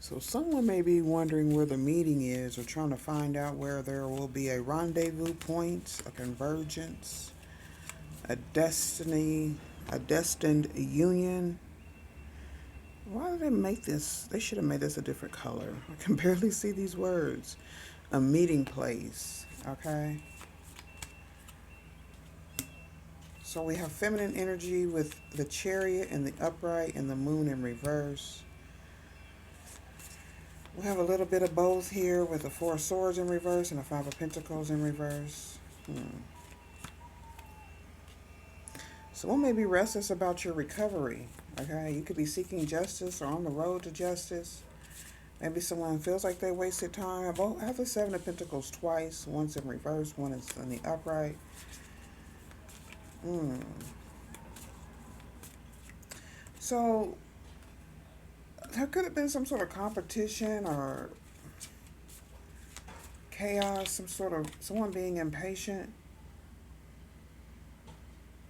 So someone may be wondering where the meeting is or trying to find out where there will be a rendezvous point, a convergence, a destiny, a destined union. Why did they make this? They should have made this a different color. I can barely see these words. A meeting place. Okay. So we have feminine energy with the chariot and the upright and the moon in reverse. We have a little bit of both here with the Four of Swords in reverse and the Five of Pentacles in reverse. Someone may be restless about your recovery. Okay, you could be seeking justice or on the road to justice. Maybe someone feels like they wasted time. I have the Seven of Pentacles twice. One's in reverse, one is in the upright. So there could have been some sort of competition or chaos, some sort of someone being impatient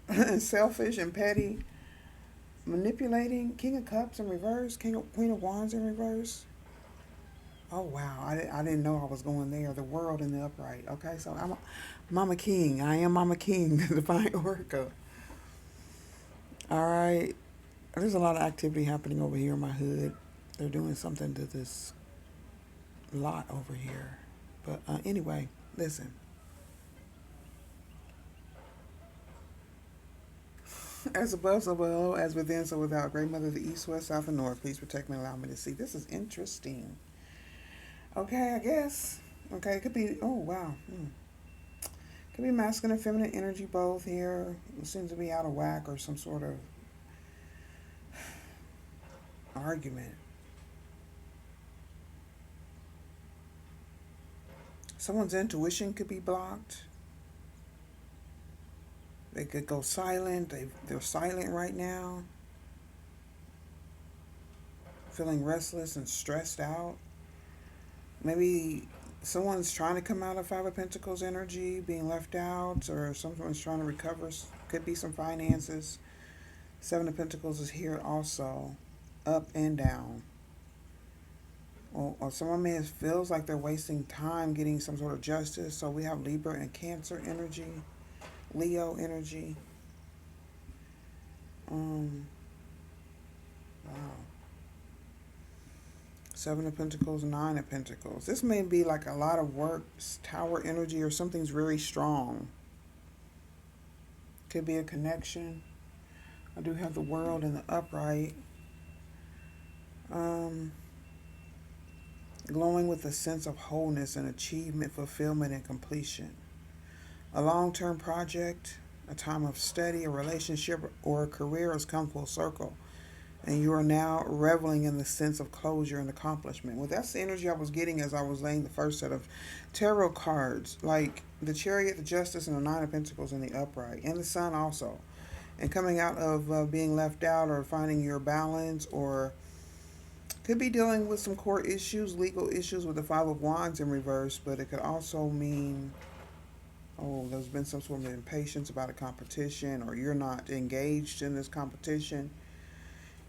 and selfish and petty, manipulating. King of Cups in reverse, Queen of Wands in reverse. Oh wow, I didn't know I was going there. The World in the upright. Okay, so I'm Mama King. I am Mama King, the Divine Oracle. All right, there's a lot of activity happening over here in my hood. They're doing something to this lot over here. But anyway, listen. As above, so below, as within, so without. Great Mother of the East, West, South, and North, please protect me and allow me to see. This is interesting. Okay, I guess. Okay, it could be, oh, wow. Could be masculine and feminine energy both here. It seems to be out of whack or some sort of argument. Someone's intuition could be blocked. They could go silent. They're silent right now. Feeling restless and stressed out. Maybe someone's trying to come out of Five of Pentacles energy, being left out, or someone's trying to recover. Could be some finances. Seven of Pentacles is here also, up and down. Or someone may have feels like they're wasting time getting some sort of justice. So we have Libra and Cancer energy, Leo energy. Wow. Seven of Pentacles, Nine of Pentacles. This may be like a lot of work, Tower energy, or something's really strong. Could be a connection. I do have the World in the upright. Glowing with a sense of wholeness and achievement, fulfillment, and completion. A long-term project, a time of study, a relationship, or a career has come full circle. And you are now reveling in the sense of closure and accomplishment. Well, that's the energy I was getting as I was laying the first set of tarot cards. Like the Chariot, the Justice, and the Nine of Pentacles in the upright. And the Sun also. And coming out of being left out or finding your balance, or could be dealing with some court issues, legal issues with the Five of Wands in reverse. But it could also mean, oh, there's been some sort of impatience about a competition, or you're not engaged in this competition.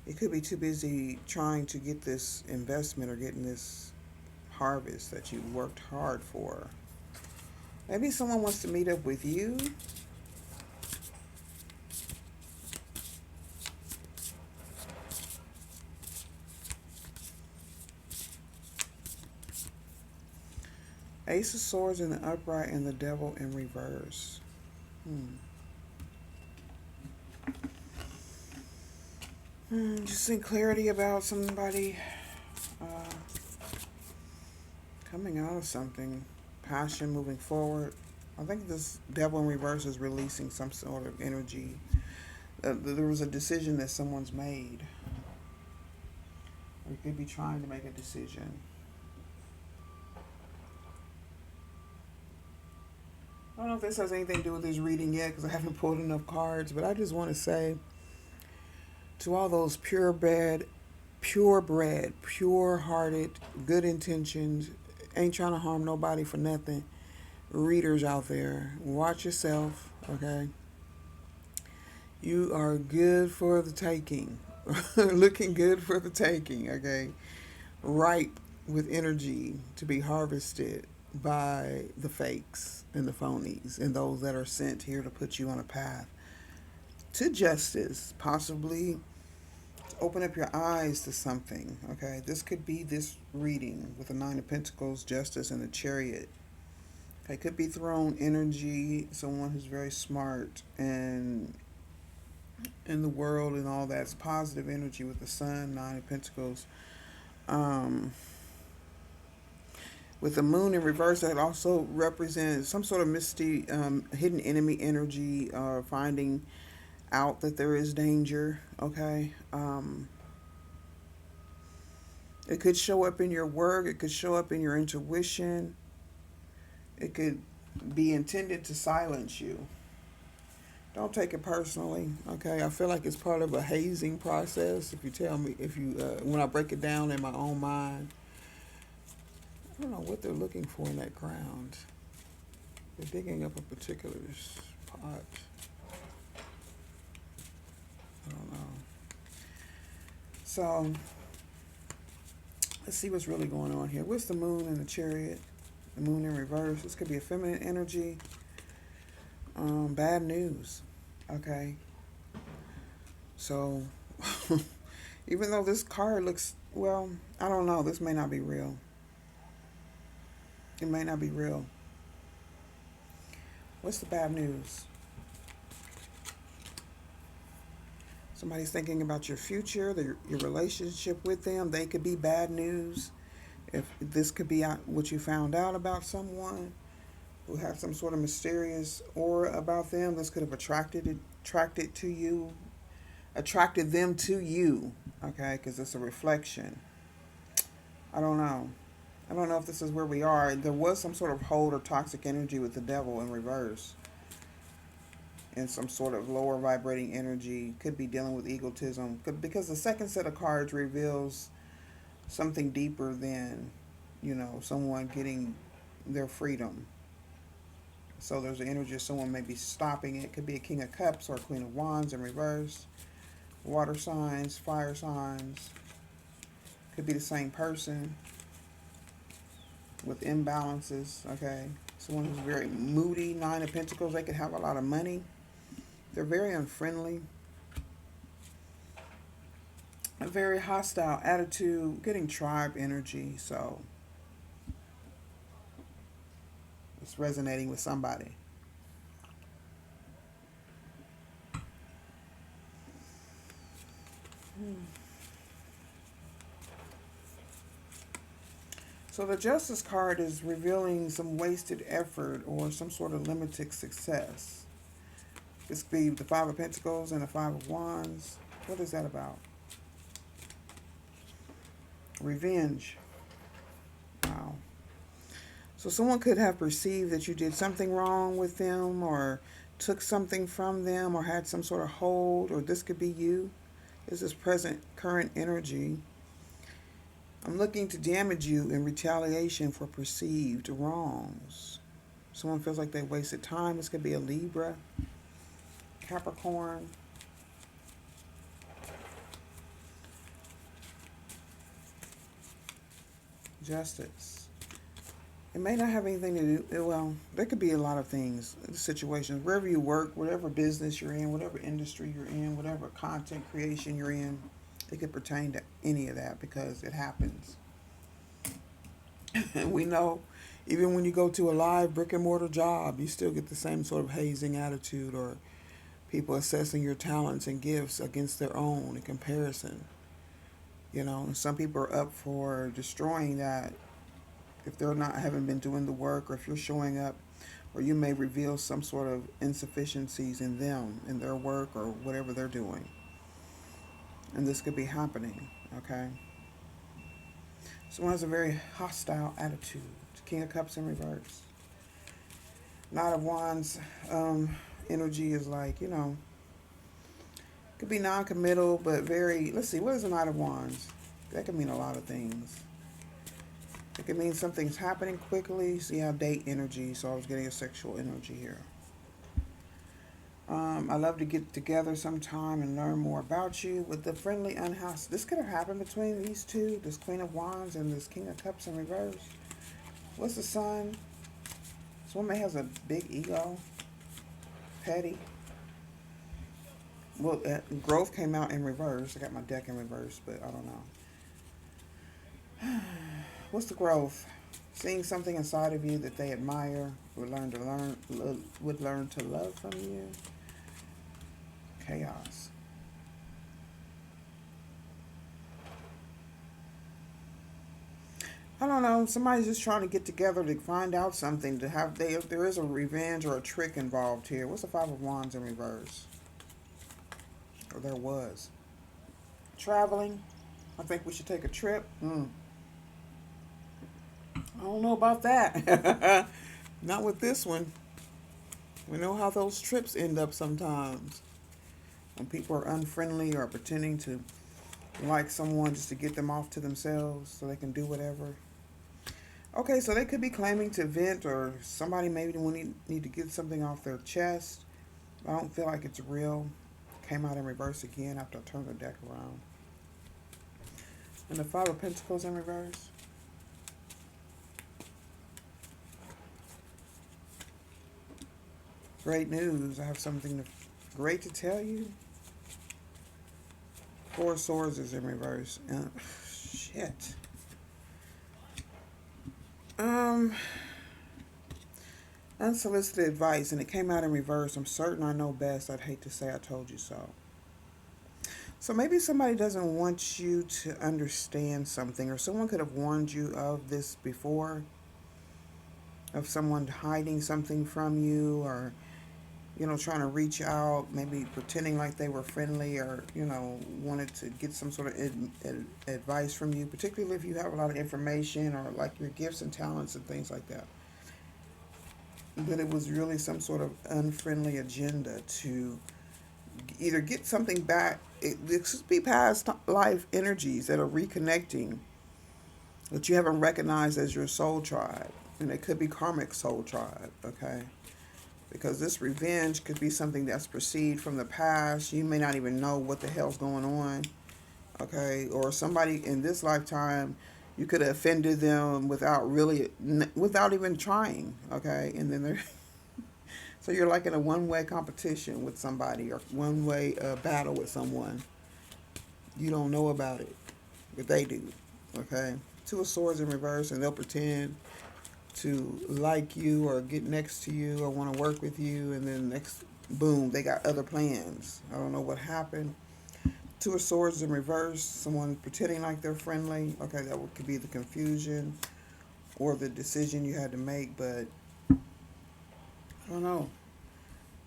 You could be too busy trying to get this investment or getting this harvest that you worked hard for. Maybe someone wants to meet up with you. Ace of Swords in the upright and the Devil in reverse. Just seeing clarity about somebody coming out of something. Passion, moving forward. I think this Devil in reverse is releasing some sort of energy. There was a decision that someone's made. Or you could be trying to make a decision. I don't know if this has anything to do with this reading yet because I haven't pulled enough cards, but I just want to say to all those purebred, pure-hearted, good intentions, ain't trying to harm nobody for nothing, readers out there, watch yourself, okay? You are good for the taking. Looking good for the taking, okay? ripe with energy to be harvested by the fakes and the phonies and those that are sent here to put you on a path to justice, possibly open up your eyes to something. Okay, this could be this reading with the Nine of Pentacles, Justice, and the Chariot. Okay, could be thrown energy, someone who's very smart and in the world and all that's positive energy with the Sun, Nine of Pentacles. Um, with the Moon in reverse, that also represents some sort of misty, hidden enemy energy, or finding out that there is danger. Okay. It could show up in your work. It could show up in your intuition. It could be intended to silence you. Don't take it personally, okay? I feel like it's part of a hazing process. If you tell me, when I break it down in my own mind, I don't know what they're looking for in that ground. They're digging up a particular spot. I don't know. So, let's see what's really going on here. What's the Moon in the Chariot? The Moon in reverse. This could be a feminine energy. Bad news. Okay. So, even though this card looks, well, I don't know. This may not be real. It may not be real. What's the bad news? Somebody's thinking about your future, your relationship with them. They could be bad news. If this could be what you found out about someone who had some sort of mysterious aura about them, this could have attracted them to you. Okay, because it's a reflection. I don't know. I don't know if this is where we are. There was some sort of hold or toxic energy with the Devil in reverse. And some sort of lower vibrating energy. Could be dealing with egotism. Because the second set of cards reveals something deeper than, someone getting their freedom. So there's an energy of someone maybe stopping it. Could be a King of Cups or a Queen of Wands in reverse. Water signs, fire signs. Could be the same person with imbalances, okay? Someone who's very moody, Nine of Pentacles. They could have a lot of money. They're very unfriendly. A very hostile attitude, getting tribe energy, so it's resonating with somebody. So the Justice card is revealing some wasted effort or some sort of limited success. This could be the Five of Pentacles and the Five of Wands. What is that about? Revenge. Wow. So someone could have perceived that you did something wrong with them or took something from them or had some sort of hold, or this could be you. This is current energy. I'm looking to damage you in retaliation for perceived wrongs. Someone feels like they wasted time. This could be a Libra, Capricorn. Justice. It may not have anything to do, well, there could be a lot of things, situations, wherever you work, whatever business you're in, whatever industry you're in, whatever content creation you're in, it could pertain to any of that because it happens. And we know, even when you go to a live brick and mortar job, you still get the same sort of hazing attitude or people assessing your talents and gifts against their own in comparison. And some people are up for destroying that if they're not haven't been doing the work, or if you're showing up, or you may reveal some sort of insufficiencies in them, in their work or whatever they're doing. And this could be happening, okay? Someone has a very hostile attitude. King of Cups in reverse. Knight of Wands energy is like, could be non-committal, but very, let's see, what is a Knight of Wands? That could mean a lot of things. It could mean something's happening quickly. See how date energy, so I was getting a sexual energy here. I love to get together sometime and learn more about you. With the friendly unhoused, this could have happened between these two, this Queen of Wands and this King of Cups in reverse. What's the Sun? This woman has a big ego, petty. Well, growth came out in reverse. I got my deck in reverse, but I don't know. What's the growth? Seeing something inside of you that they admire, would learn to love from you. Chaos. I don't know. Somebody's just trying to get together to find out something. To have there is a revenge or a trick involved here. What's the Five of Wands in reverse? Or there was. Traveling. I think we should take a trip. I don't know about that. Not with this one. We know how those trips end up sometimes. When people are unfriendly or pretending to like someone just to get them off to themselves so they can do whatever. Okay, so they could be claiming to vent, or somebody maybe need to get something off their chest. I don't feel like it's real. Came out in reverse again after I turned the deck around. And the Five of Pentacles in reverse. Great news. I have something great to tell you. Four of Swords is in reverse. Shit. Unsolicited advice, and it came out in reverse. I'm certain I know best. I'd hate to say I told you so. So maybe somebody doesn't want you to understand something, or someone could have warned you of this before, of someone hiding something from you, or trying to reach out, maybe pretending like they were friendly, or wanted to get some sort of advice from you, particularly if you have a lot of information or like your gifts and talents and things like that. But it was really some sort of unfriendly agenda to either get something back. It could be past life energies that are reconnecting that you haven't recognized as your soul tribe. And it could be karmic soul tribe, okay? Because this revenge could be something that's perceived from the past. You may not even know what the hell's going on, okay? Or somebody in this lifetime, you could have offended them without even trying, okay? And then so you're like in a one-way competition with somebody, or one-way battle with someone. You don't know about it, but they do, okay? Two of Swords in reverse, and they'll pretend to like you or get next to you or want to work with you, and then next, boom, they got other plans. I don't know what happened. Two of Swords in reverse, someone pretending like they're friendly. Okay, that could be the confusion or the decision you had to make, but I don't know.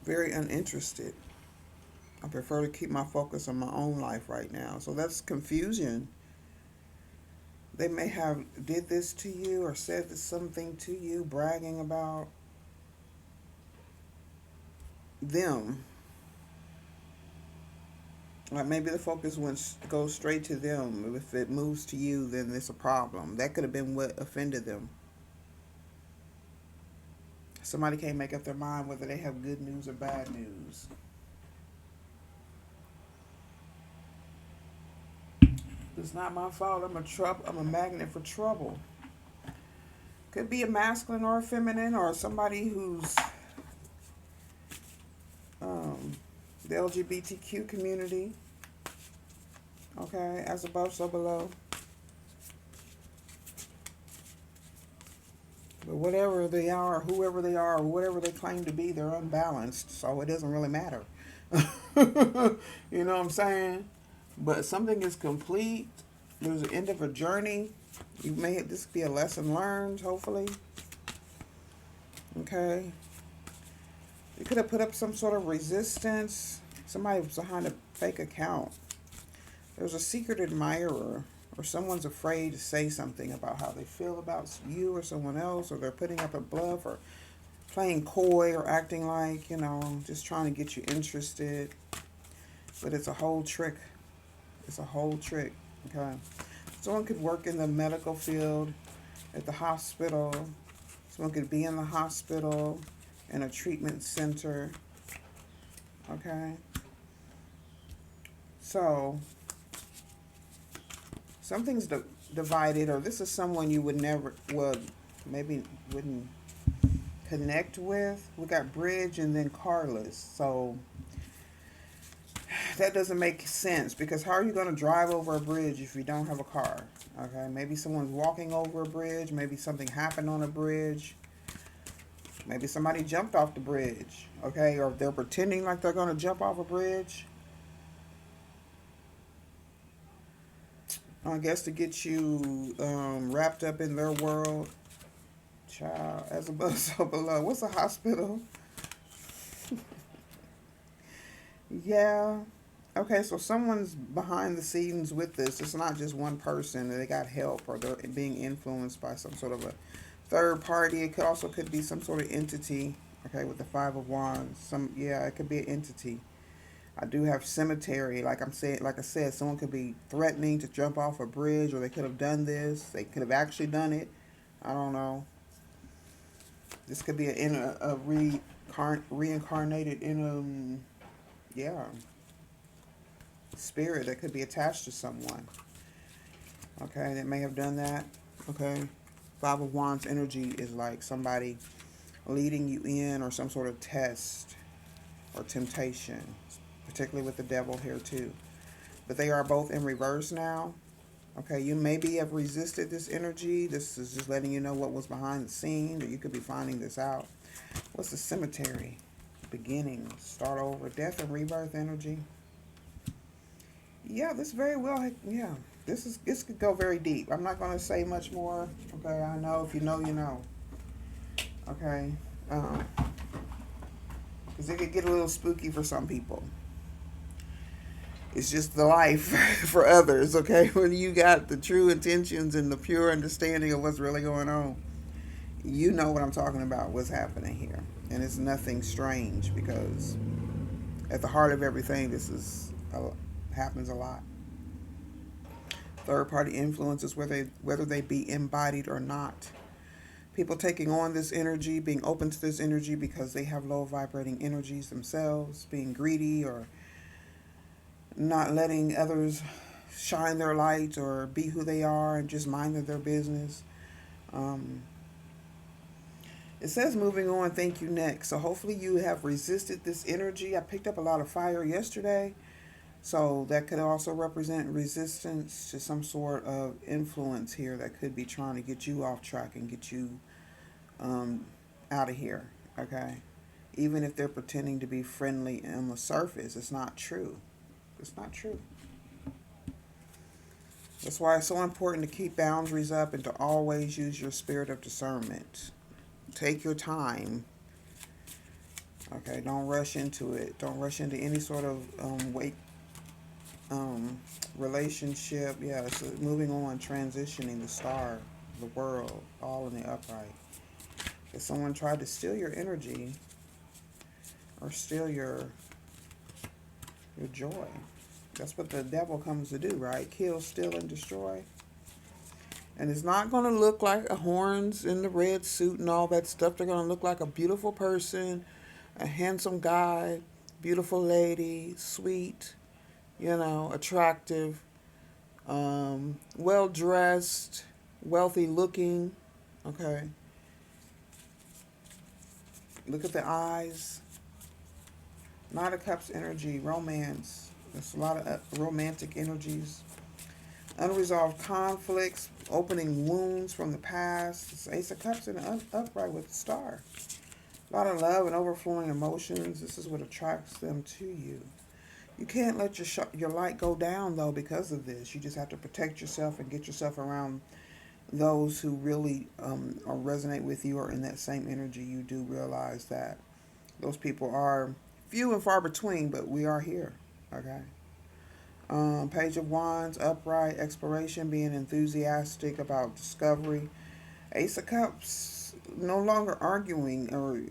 Very uninterested. I prefer to keep my focus on my own life right now. So that's confusion. They may have did this to you or said something to you, bragging about them. Like maybe the focus goes straight to them. If it moves to you, then it's a problem. That could have been what offended them. Somebody can't make up their mind whether they have good news or bad news. It's not my fault. I'm a magnet for trouble. Could be a masculine or a feminine, or somebody who's the LGBTQ community. Okay, as above, so below. But whatever they are, whoever they are, or whatever they claim to be, they're unbalanced, so it doesn't really matter. You know what I'm saying? But something is complete. There's an end of a journey. This could be a lesson learned, hopefully. Okay. You could have put up some sort of resistance. Somebody was behind a fake account. There's a secret admirer, or someone's afraid to say something about how they feel about you or someone else, or they're putting up a bluff, or playing coy, or acting like, just trying to get you interested. But it's a whole trick. It's a whole trick, okay? Someone could work in the medical field, at the hospital. Someone could be in the hospital, in a treatment center. Okay. So something's divided, or this is someone you would never, well, maybe wouldn't connect with. We got bridge and then carless. So that doesn't make sense, because how are you going to drive over a bridge if you don't have a car? Okay, maybe someone's walking over a bridge, maybe something happened on a bridge, maybe somebody jumped off the bridge, okay, or they're pretending like they're going to jump off a bridge, I guess, to get you wrapped up in their world. Child, as above, so below. What's a hospital? Yeah. Okay, so someone's behind the scenes with this. It's not just one person. They got help, or they're being influenced by some sort of a third party. It could be some sort of entity. Okay, with the Five of Wands. Yeah, it could be an entity. I do have cemetery. Like I said, someone could be threatening to jump off a bridge, or they could have done this. They could have actually done it. I don't know. This could be reincarnated in yeah, spirit that could be attached to someone. Okay, that may have done that. Okay, Five of Wands energy is like somebody leading you in, or some sort of test or temptation, particularly with the devil here too. But they are both in reverse now. Okay, you maybe have resisted this energy. This is just letting you know what was behind the scenes, or you could be finding this out. What's the cemetery? Beginning, start over, death and rebirth energy. Yeah, this very well, yeah. This could go very deep. I'm not going to say much more. Okay, I know if you know, you know. Okay, because it could get a little spooky for some people. It's just the life for others. Okay, when you got the true intentions and the pure understanding of what's really going on, you know what I'm talking about. What's happening here, and it's nothing strange, because at the heart of everything, happens a lot. Third party influences, whether they be embodied or not. People taking on this energy, being open to this energy because they have low vibrating energies themselves, being greedy, or not letting others shine their light or be who they are and just minding their business. Um, it says moving on, thank you, next. So hopefully you have resisted this energy. I picked up a lot of fire yesterday. So that could also represent resistance to some sort of influence here that could be trying to get you off track and get you um, out of here. Okay, even if they're pretending to be friendly on the surface, it's not true. It's not true. That's why it's so important to keep boundaries up and to always use your spirit of discernment. Take your time. Okay, don't rush into it. Don't rush into any sort of um, relationship. Yeah, it's moving on, transitioning, the star, the world, all in the upright. If someone tried to steal your energy or steal your joy, that's what the devil comes to do, right? Kill, steal, and destroy. And it's not going to look like a horns in the red suit and all that stuff. They're going to look like a beautiful person, a handsome guy, beautiful lady, sweet, attractive, well dressed, wealthy looking. Okay. Look at the eyes. Knight of Cups energy, romance. There's a lot of romantic energies. Unresolved conflicts, opening wounds from the past. It's Ace of Cups in the upright with the star. A lot of love and overflowing emotions. This is what attracts them to you. You can't let your light go down, though, because of this. You just have to protect yourself and get yourself around those who really or resonate with you or in that same energy. You do realize that those people are few and far between, but we are here. Okay. Page of Wands, upright, exploration, being enthusiastic about discovery. Ace of Cups, no longer arguing or,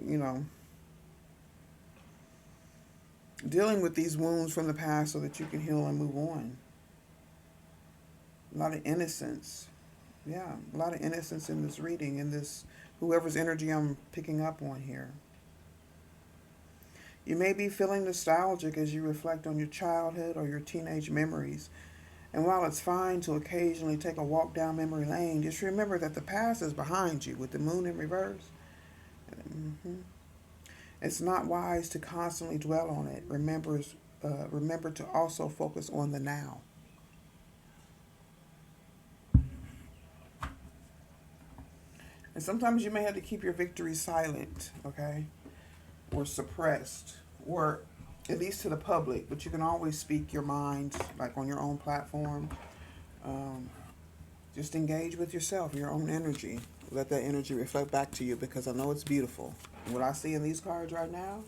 dealing with these wounds from the past so that you can heal and move on. A lot of innocence. Yeah, a lot of innocence in this reading, in this, whoever's energy I'm picking up on here. You may be feeling nostalgic as you reflect on your childhood or your teenage memories. And while it's fine to occasionally take a walk down memory lane, just remember that the past is behind you with the moon in reverse. hmm It's not wise to constantly dwell on it. Remember to also focus on the now. And sometimes you may have to keep your victory silent, okay? Or suppressed, or at least to the public, but you can always speak your mind, like on your own platform. Um, just engage with yourself, your own energy. Let that energy reflect back to you because I know it's beautiful. What I see in these cards right now,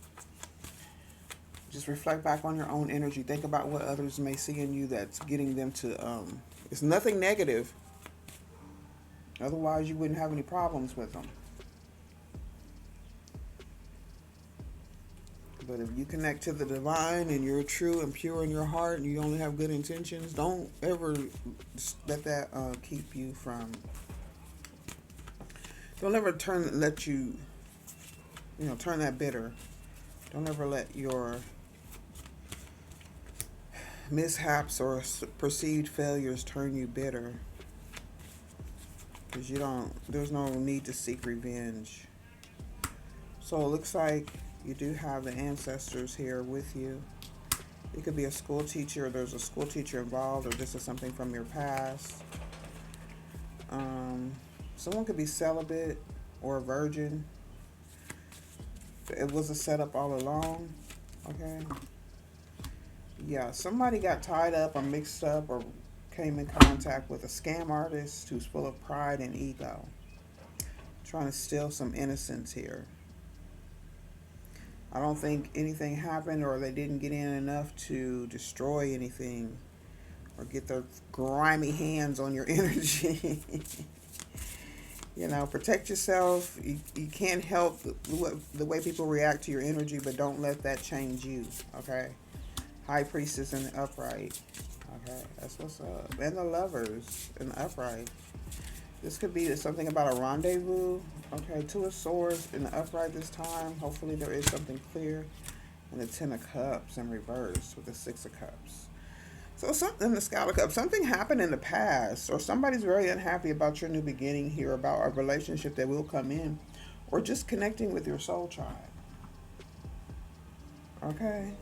just reflect back on your own energy. Think about what others may see in you that's getting them to, it's nothing negative. Otherwise, you wouldn't have any problems with them. But if you connect to the divine and you're true and pure in your heart and you only have good intentions, don't ever let that keep you from. Don't ever turn that bitter. Don't ever let your mishaps or perceived failures turn you bitter. Because there's no need to seek revenge. So it looks like you do have the ancestors here with you. You could be a school teacher, or there's a school teacher involved, or this is something from your past. Someone could be celibate or a virgin. It was a setup all along. Okay. Yeah, somebody got tied up or mixed up or came in contact with a scam artist who's full of pride and ego, trying to steal some innocence here. I don't think anything happened or they didn't get in enough to destroy anything or get their grimy hands on your energy. Protect yourself. You can't help the way people react to your energy, but don't let that change you, okay? High Priestess in the upright. Okay, that's what's up. And the Lovers in the upright. This could be something about a rendezvous. Okay, Two of Swords in the upright this time. Hopefully there is something clear. And the Ten of Cups in reverse with the Six of Cups. So something in the Sky of Cups. Something happened in the past. Or somebody's very unhappy about your new beginning here. About a relationship that will come in. Or just connecting with your soul tribe. Okay.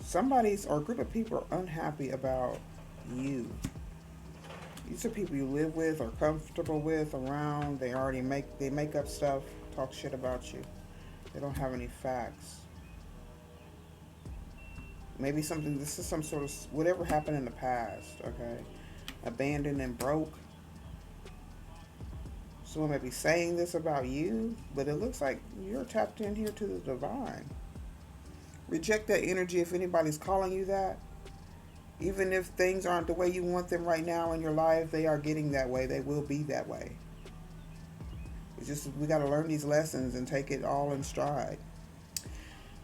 Somebody's or a group of people are unhappy about you. These are people you live with or comfortable with around. They make up stuff, talk shit about you. They don't have any facts. Maybe this is some sort of whatever happened in the past, okay? Abandoned and broke. Someone may be saying this about you, but it looks like you're tapped in here to the divine. Reject that energy if anybody's calling you that. Even if things aren't the way you want them right now in your life, they are getting that way. They will be that way. It's just we got to learn these lessons and take it all in stride.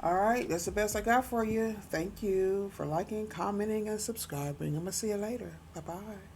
All right, that's the best I got for you. Thank you for liking, commenting, and subscribing. I'm going to see you later. Bye-bye.